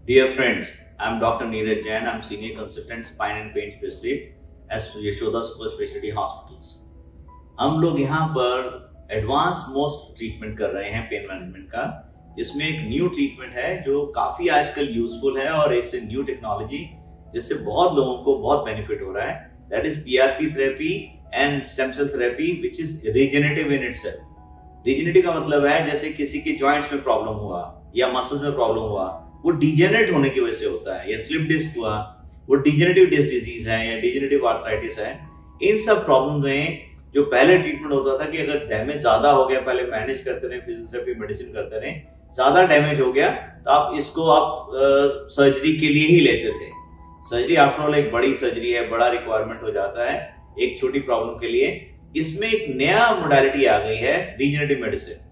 Dear friends, I am Dr. Neeraj Jain. I am Senior Consultant Spine and Pain Specialist at Yashoda Super Specialty Hospitals. हम लोग यहाँ पर advance most treatment कर रहे हैं pain management का, जिसमें एक न्यू ट्रीटमेंट है जो काफ़ी आजकल यूजफुल है और इससे न्यू टेक्नोलॉजी जिससे बहुत लोगों को बहुत बेनिफिट हो रहा है. That is PRP therapy and stem cell therapy which is regenerative in itself. Regenerative का मतलब है जैसे किसी के जॉइंट्स में प्रॉब्लम हुआ या मसल्स में प्रॉब्लम हुआ, वो डिजेनरेट होने की वजह से होता है, या स्लिप डिस्क हुआ, वो डिजेनरेटिव डिस्क डिजीज है या डिजेनरेटिव आर्थराइटिस है. इन सब प्रॉब्लम में जो पहले ट्रीटमेंट होता था कि अगर डैमेज ज्यादा हो गया, पहले मैनेज करते रहे, फिजियोथेरेपी मेडिसिन करते रहे, ज्यादा डैमेज हो गया तो आप सर्जरी के लिए ही लेते थे. सर्जरी आफ्टर ऑल एक बड़ी सर्जरी है, बड़ा रिक्वायरमेंट हो जाता है एक छोटी प्रॉब्लम के लिए. इसमें एक नया मोडालिटी आ गई है, रीजेनरेटिव मेडिसिन.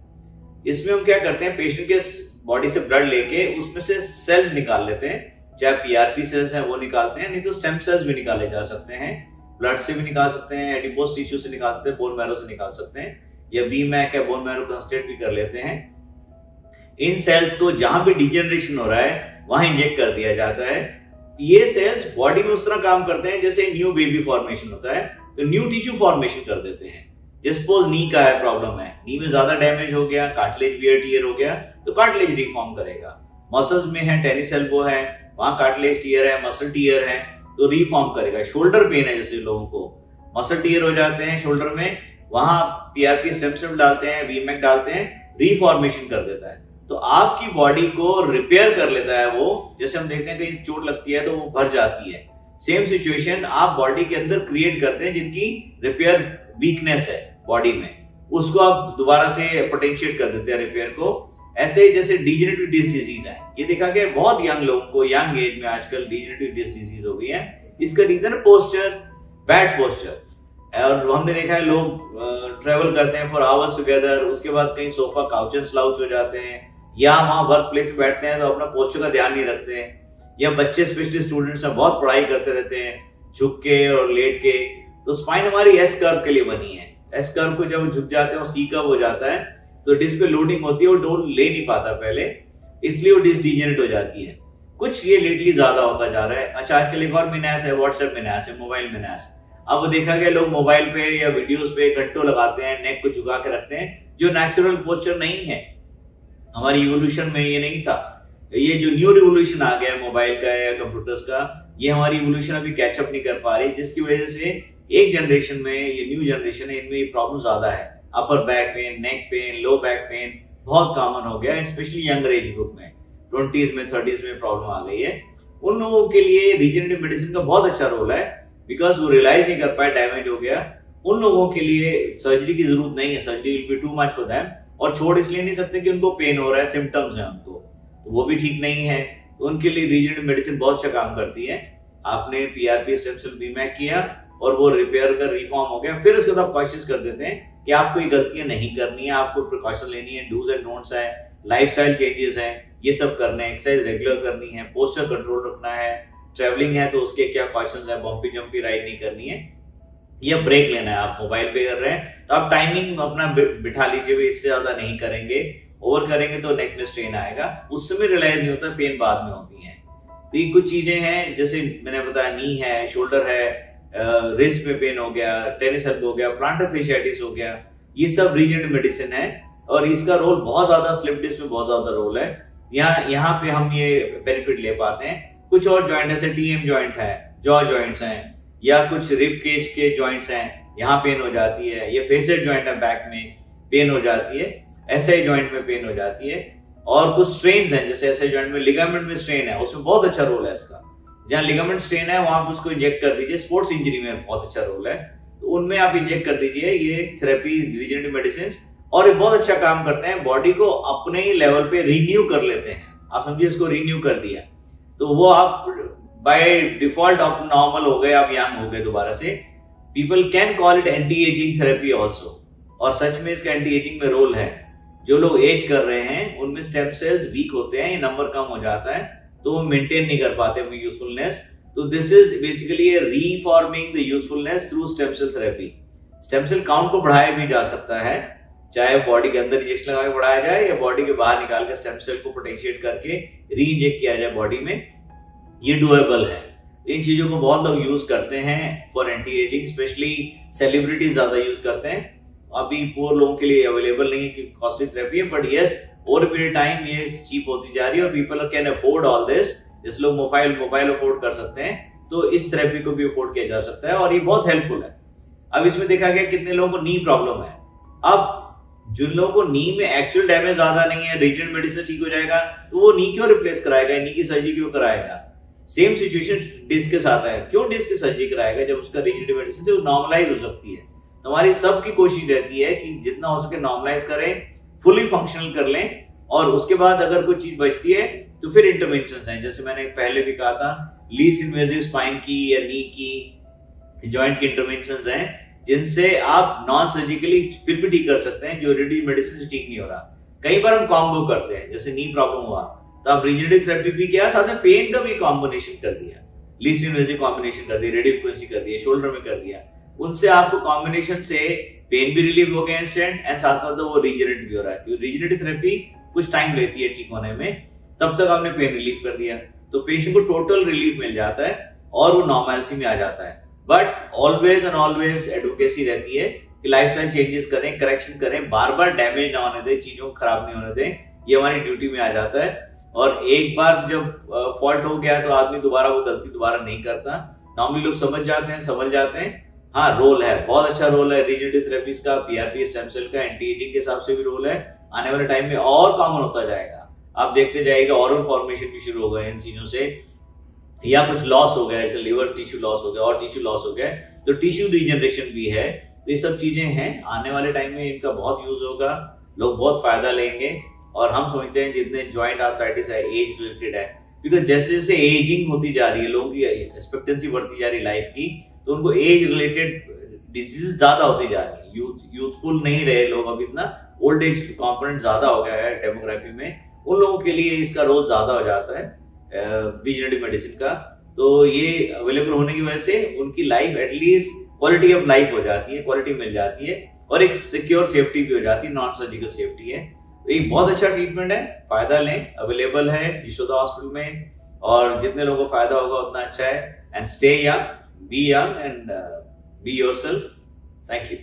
इसमें हम क्या करते हैं, पेशेंट के बॉडी से ब्लड लेके उसमें से सेल्स निकाल लेते हैं. चाहे PRP सेल्स हैं वो निकालते हैं, नहीं तो स्टेम सेल्स भी निकाले जा सकते हैं. ब्लड से भी निकाल सकते हैं, एडिपोज टिश्यू से निकाल सकते हैं, बोन मैरो से निकाल सकते हैं, या BMAC या बोन मैरो कंस्ट्रेट भी कर लेते हैं. इन सेल्स को जहां भी डिजेनरेशन हो रहा है वहां इंजेक्ट कर दिया जाता है. ये सेल्स बॉडी में उस तरह काम करते हैं जैसे न्यू बेबी फॉर्मेशन होता है, तो न्यू टिश्यू फॉर्मेशन कर देते हैं. सपोज नी का है प्रॉब्लम है, नी में ज्यादा डैमेज हो गया, कार्टिलेज वियर टियर हो गया, तो कार्टिलेज रिफॉर्म करेगा. मसल्स में है, टेनिस एल्बो है, वहां कार्टिलेज टियर है, मसल टियर है, तो रिफॉर्म करेगा. शोल्डर पेन है, जैसे लोगों को मसल टियर हो जाते हैं शोल्डर में, वहां PRP स्टेम सेल डालते हैं, BMAC डालते हैं, रिफॉर्मेशन कर देता है. तो आपकी बॉडी को रिपेयर कर लेता है वो. जैसे हम देखते हैं कहीं चोट लगती है तो वो भर जाती है, सेम सिचुएशन आप बॉडी के अंदर क्रिएट करते हैं जिनकी रिपेयर वीकनेस है बॉडी में, उसको आप दोबारा से पोटेंशिएट कर देते हैं रिपेयर को. ऐसे ही जैसे डिजेनरेटिव डिस्क डिजीज है, ये देखा गया बहुत यंग लोगों को, यंग एज में आजकल डिजेनरेटिव डिस्क डिजीज हो गई है. इसका रीजन है पोस्चर, बैड पोस्चर. और हमने देखा है लोग ट्रेवल करते हैं फॉर आवर्स टुगेदर, उसके बाद कहीं सोफा काउच एंड स्लाउच हो जाते हैं, या वहां वर्क प्लेस में बैठते हैं तो अपना पोस्चर का ध्यान नहीं रखते हैं. या बच्चे स्पेशली स्टूडेंट्स हैं, बहुत पढ़ाई करते रहते हैं झुक के और लेट के, तो स्पाइन हमारी एस कर्व के लिए बनी है. एस कर्व को जब झुक जाते हैं और सी कर्व हो जाता है तो डिस्क पे लोडिंग होती है, वो डोल ले नहीं पाता पहले, इसलिए वो डिस्क डिजेनरेट हो जाती है. कुछ ये लेटली ज्यादा होता जा रहा है. अच्छा, आजकल एक और मिनास है, व्हाट्सएप मिनास है, मोबाइल मिनास. अब देखा गया लोग मोबाइल पे या वीडियोस पे घंटों लगाते हैं, नेक को झुका के रखते हैं, जो नेचुरल पोस्चर नहीं है. हमारी इवोल्यूशन में ये नहीं था. ये जो न्यू रिवोल्यूशन आ गया है मोबाइल का या कंप्यूटर्स का, ये हमारी इवोल्यूशन अभी कैचअप नहीं कर पा रही, जिसकी वजह से एक जनरेशन में, ये न्यू जनरेशन है, इनमें प्रॉब्लम ज्यादा है. Upper back pain, neck pain, low back pain बहुत कॉमन हो गया है, स्पेशली यंगर एज ग्रुप में. 20s में 30s में प्रॉब्लम आ गई है. उन लोगों के लिए रीजेनरेटिव मेडिसिन का बहुत अच्छा रोल है, बिकॉज वो रियलाइज नहीं कर पाए डैमेज हो गया. उन लोगों के लिए सर्जरी की जरूरत नहीं है, surgery will be too much for them. और छोड़ इसलिए नहीं सकते कि उनको पेन हो रहा है, सिम्टम्स हैं उनको, तो वो भी ठीक नहीं है. तो उनके लिए रीजेनरेटिव मेडिसिन बहुत अच्छा काम करती है. आपने PRP स्टेम सेल BMAC किया और वो रिपेयर कर रिफॉर्म हो गया, फिर उसके बाद कॉशियस कर देते हैं कि आपको ये गलतियां नहीं करनी है, आपको प्रिकॉशन लेनी है, डूज एंड डोंट्स है, लाइफस्टाइल चेंजेस हैं, ये सब करने हैं, एक्सरसाइज रेगुलर करनी है, पोस्चर कंट्रोल रखना है, ट्रैवलिंग है तो उसके क्या कॉशंस है, बम्पी जम्पी राइड नहीं करनी है, या ब्रेक लेना है. आप मोबाइल पे कर रहे हैं तो आप टाइमिंग अपना बिठा लीजिए, इससे ज्यादा नहीं करेंगे. ओवर करेंगे तो नेक में स्ट्रेन आएगा, उस समय रियलाइज नहीं होता, पेन बाद में होती है. तो ये कुछ चीजें हैं, जैसे मैंने बताया, नी है, शोल्डर है, रिस्ट में पेन हो गया, टेनिस एल्बो हो गया, प्लांटर फेशियाटिस हो गया, ये सब रीजेनरेटिव मेडिसिन है. और इसका रोल बहुत ज्यादा, स्लिप डिस्क में बहुत ज्यादा रोल है. यहाँ पे हम ये बेनिफिट ले पाते हैं. कुछ और जॉइंट जैसे TM जॉइंट है, जॉ जॉइंट्स हैं, या कुछ रिब केज के जॉइंट्स हैं, यहाँ पेन हो जाती है, या फेसेट जॉइंट है, बैक में पेन हो जाती है, SI जॉइंट में पेन हो जाती है. और कुछ स्ट्रेन्स हैं, जैसे SI जॉइंट में लिगामेंट में स्ट्रेन है, उसमें बहुत अच्छा रोल है इसका. जहाँ लिगामेंट स्ट्रेन है वहां आप उसको इंजेक्ट कर दीजिए. स्पोर्ट्स इंजरी में बहुत अच्छा रोल है, तो उनमें आप इंजेक्ट कर दीजिए ये थेरेपी, रीजेनरेटिव मेडिसिन. और ये बहुत अच्छा काम करते हैं, बॉडी को अपने ही लेवल पे रिन्यू कर लेते हैं. आप समझिए इसको रिन्यू कर दिया तो वो आप बाय डिफॉल्ट आप नॉर्मल हो गए, आप यंग हो गए दोबारा से. People can call it anti ageing therapy also, और सच में इसका एंटी एजिंग में रोल है. जो लोग एज कर रहे हैं उनमें स्टेम सेल्स वीक होते हैं, ये नंबर कम हो जाता है, तो वो मेंटेन नहीं कर पाते यूजफुलनेस. तो this is basically reforming the usefulness through stem cell therapy. Stem cell count को बढ़ाया भी जा सकता है, चाहे बॉडी के अंदर इंजेक्शन लगा के बढ़ाया जाए या बॉडी के बाहर निकाल के स्टेम सेल को पोटेंशिएट करके री इंजेक्ट किया जाए बॉडी में, ये डुएबल है। इन चीजों को बहुत लोग यूज करते हैं for anti ageing, specially celebrities ज्यादा यूज करते हैं। अभी पुअर लोगों के लिए अवेलेबल नहीं है कि कॉस्टली थेरेपी है, but yes over period time ये चीप होती जा रही है और people can afford all this. जिस लोग मोबाइल अफोर्ड कर सकते हैं तो इस थेरेपी को भी अफोर्ड किया जा सकता है और ये बहुत हेल्पफुल है। अब इसमें देखा गया कितने लोगों को नी प्रॉब्लम है। अब जिन लोगों को नी में एक्चुअल डैमेज ज्यादा नहीं है, रीजनल मेडिसिन ठीक हो जाएगा, तो वो नी क्यों रिप्लेस कराएगा, नी की सर्जरी क्यों कराएगा। सेम सिचुएशन डिस्क के साथ है, क्यों डिस्क की सर्जरी कराएगा जब उसका रीजनल मेडिसिन से वो नॉर्मलाइज हो सकती है। तो हमारी सबकी कोशिश रहती है कि जितना हो सके नॉर्मलाइज करें, फुली फंक्शनल कर लें, और उसके बाद अगर कोई चीज बचती है तो फिर इंटरवेंशन है। जैसे मैंने पहले भी कहा था, लीस्ट इन्वेजिव स्पाइन की या नी की जॉइंट की इंटरवेंशन हैं जिनसे आप नॉन सर्जिकली फिर भी ठीक कर सकते हैं, जो ऑलरेडी मेडिसिन से ठीक नहीं हो रहा। कई बार हम कॉम्बो करते हैं, जैसे नी प्रॉब्लम हुआ तो आप रीजनरेटिव थेरेपी भी किया, साथ में पेन का भी कॉम्बिनेशन कर दिया, लीस्ट इन्वेजिव कॉम्बिनेशन कर दिया, रेडियो फ्रीक्वेंसी कर दिया, शोल्डर में कर दिया। उनसे आपको कॉम्बिनेशन से पेन भी रिलीव हो गया इंस्टेंट, एंड साथ साथ वो रीजनरेट भी हो रहा है। रीजनरेटिव थेरेपी कुछ टाइम लेती है ठीक होने में, तब तक आपने पेन रिलीफ कर दिया तो पेशेंट को टोटल रिलीफ मिल जाता है और वो नॉर्मलसी में आ जाता है। But always and always advocacy रहती है कि लाइफस्टाइल चेंजेस करें, करेक्शन करें, बार बार डैमेज ना होने दें, चीजों को खराब नहीं होने दें, ये हमारी ड्यूटी में आ जाता है। और एक बार जब फॉल्ट हो गया तो आदमी दोबारा वो गलती दोबारा नहीं करता। नॉर्मली लोग समझ जाते हैं। हाँ, रोल है, बहुत अच्छा रोल है रीजनरेटिव थेरेपीज का, पीआरपी स्टेम सेल का, एंटी एजिंग के हिसाब से भी रोल है। आने वाले टाइम में और कॉमन होता जाएगा, आप देखते जाइएगा ऑर्गन फॉर्मेशन भी शुरू हो गए इन चीजों से, या कुछ लॉस हो गया, जैसे लिवर टिश्यू लॉस हो गया और टिश्यू लॉस हो गया, तो टिश्यू रीजनरेशन भी है। तो ये सब चीजें हैं, आने वाले टाइम में इनका बहुत यूज होगा, लोग बहुत फायदा लेंगे। और हम समझते हैं जितने ज्वाइंट आर्थराइटिस है एज रिलेटेड है, बिकॉज जैसे जैसे एजिंग होती जा रही है, लोगों की एक्सपेक्टेंसी बढ़ती जा रही है लाइफ की, तो उनको एज रिलेटेड डिजीज ज्यादा होती जा रही है। यूथफुल नहीं रहे लोग, अब इतना ओल्ड एज कंपोनेंट ज्यादा हो गया है डेमोग्राफी में, उन लोगों के लिए इसका रोल ज्यादा हो जाता है रीजनरेटिव मेडिसिन का। तो ये अवेलेबल होने की वजह से उनकी life at least quality of life हो जाती है, क्वालिटी मिल जाती है, और एक सिक्योर सेफ्टी भी हो जाती है, नॉन सर्जिकल सेफ्टी है। तो एक बहुत अच्छा ट्रीटमेंट है, फायदा लें, अवेलेबल है यशोदा हॉस्पिटल में, और जितने लोगों को फायदा होगा उतना अच्छा है। And stay young, be young and be yourself. Thank you.